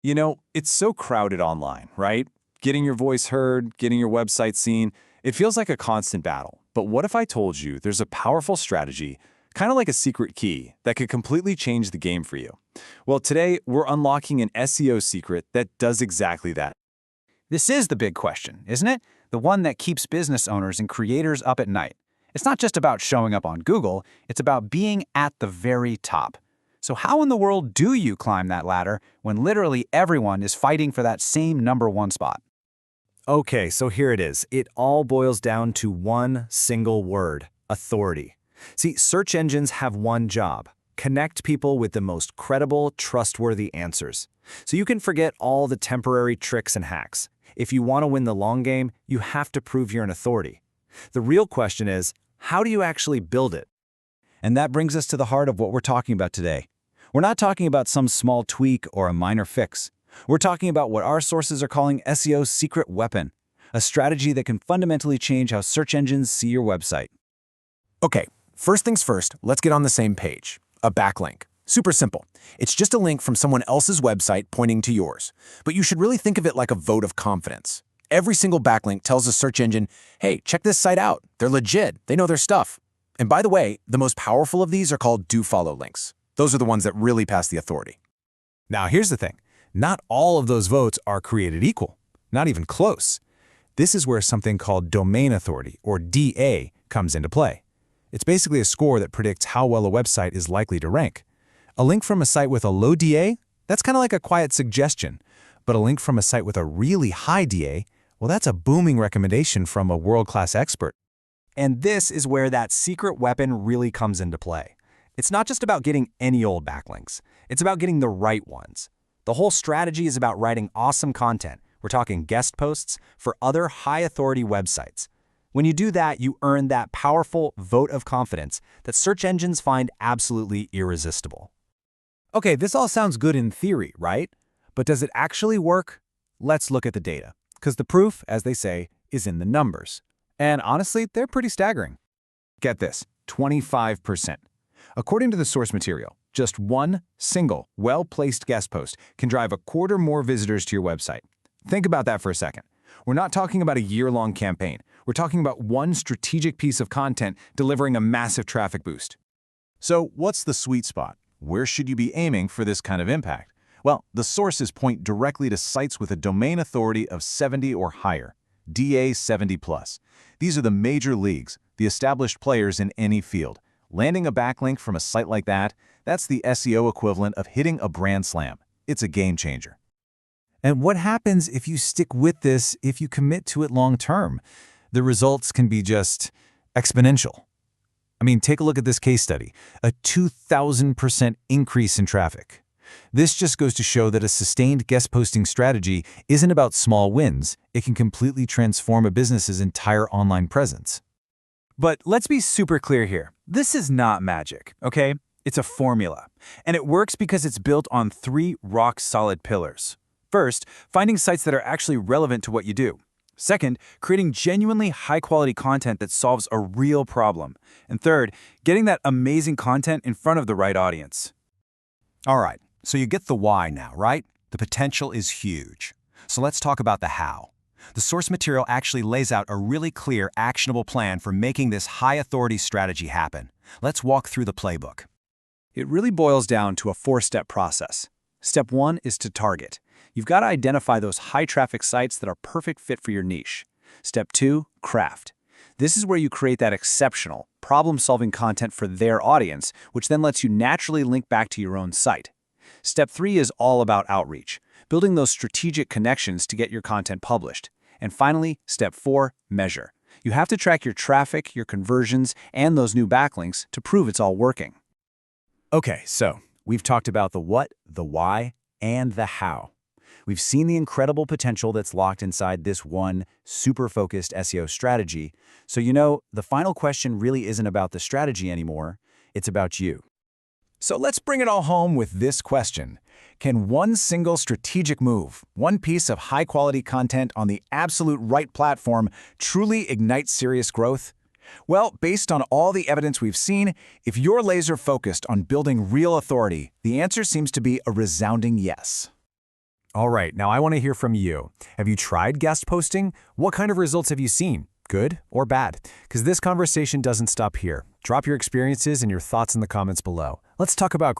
It's so crowded online, right? Getting your voice heard, getting your website seen, it feels like a constant battle. But what if I told you there's a powerful strategy, kind of like a secret key, that could completely change the game for you? Well, today we're unlocking an SEO secret that does exactly that. This is the big question, isn't it? The one that keeps business owners and creators up at night. It's not just about showing up on Google, it's about being at the very top. So how in the world do you climb that ladder when literally everyone is fighting for that same #1 spot? Okay, so here it is. It all boils down to one single word: authority. See, search engines have one job: connect people with the most credible, trustworthy answers. So you can forget all the temporary tricks and hacks. If you want to win the long game, you have to prove you're an authority. The real question is, how do you actually build it? And that brings us to the heart of what we're talking about today. We're not talking about some small tweak or a minor fix. We're talking about what our sources are calling SEO's secret weapon, a strategy that can fundamentally change how search engines see your website. Okay, first things first, let's get on the same page. A backlink. Super simple. It's just a link from someone else's website pointing to yours. But you should really think of it like a vote of confidence. Every single backlink tells a search engine, hey, check this site out. They're legit. They know their stuff. And by the way, the most powerful of these are called do-follow links. Those are the ones that really pass the authority. Now, here's the thing. Not all of those votes are created equal, not even close. This is where something called domain authority, or DA, comes into play. It's basically a score that predicts how well a website is likely to rank. A link from a site with a low DA, that's kind of like a quiet suggestion. But a link from a site with a really high DA, well, that's a booming recommendation from a world-class expert. And this is where that secret weapon really comes into play. It's not just about getting any old backlinks. It's about getting the right ones. The whole strategy is about writing awesome content. We're talking guest posts for other high-authority websites. When you do that, you earn that powerful vote of confidence that search engines find absolutely irresistible. Okay, this all sounds good in theory, right? But does it actually work? Let's look at the data, because the proof, as they say, is in the numbers. And honestly, they're pretty staggering. Get this, 25%. According to the source material, just one single, well-placed guest post can drive a quarter more visitors to your website. Think about that for a second. We're not talking about a year-long campaign. We're talking about one strategic piece of content delivering a massive traffic boost. So what's the sweet spot? Where should you be aiming for this kind of impact? Well, the sources point directly to sites with a domain authority of 70 or higher, DA 70+. These are the major leagues, the established players in any field. Landing a backlink from a site like that, that's the SEO equivalent of hitting a brand slam. It's a game changer. And what happens if you stick with this, if you commit to it long term? The results can be just exponential. I mean, take a look at this case study, a 2,000% increase in traffic. This just goes to show that a sustained guest posting strategy isn't about small wins. It can completely transform a business's entire online presence. But let's be super clear here. This is not magic, okay? It's a formula. And it works because it's built on 3 rock-solid pillars. First, finding sites that are actually relevant to what you do. Second, creating genuinely high-quality content that solves a real problem. And third, getting that amazing content in front of the right audience. All right, so you get the why now, right? The potential is huge. So let's talk about the how. The source material actually lays out a really clear, actionable plan for making this high-authority strategy happen. Let's walk through the playbook. It really boils down to a 4-step process. Step 1 is to target. You've got to identify those high-traffic sites that are perfect fit for your niche. Step 2, craft. This is where you create that exceptional, problem-solving content for their audience, which then lets you naturally link back to your own site. Step 3 is all about outreach, building those strategic connections to get your content published. And finally, Step 4, measure. You have to track your traffic, your conversions, and those new backlinks to prove it's all working. Okay, so we've talked about the what, the why, and the how. We've seen the incredible potential that's locked inside this one super-focused SEO strategy. So the final question really isn't about the strategy anymore. It's about you. So let's bring it all home with this question. Can one single strategic move, one piece of high-quality content on the absolute right platform, truly ignite serious growth? Well, based on all the evidence we've seen, if you're laser-focused on building real authority, the answer seems to be a resounding yes. All right, now I want to hear from you. Have you tried guest posting? What kind of results have you seen? Good or bad? Because this conversation doesn't stop here. Drop your experiences and your thoughts in the comments below. Let's talk about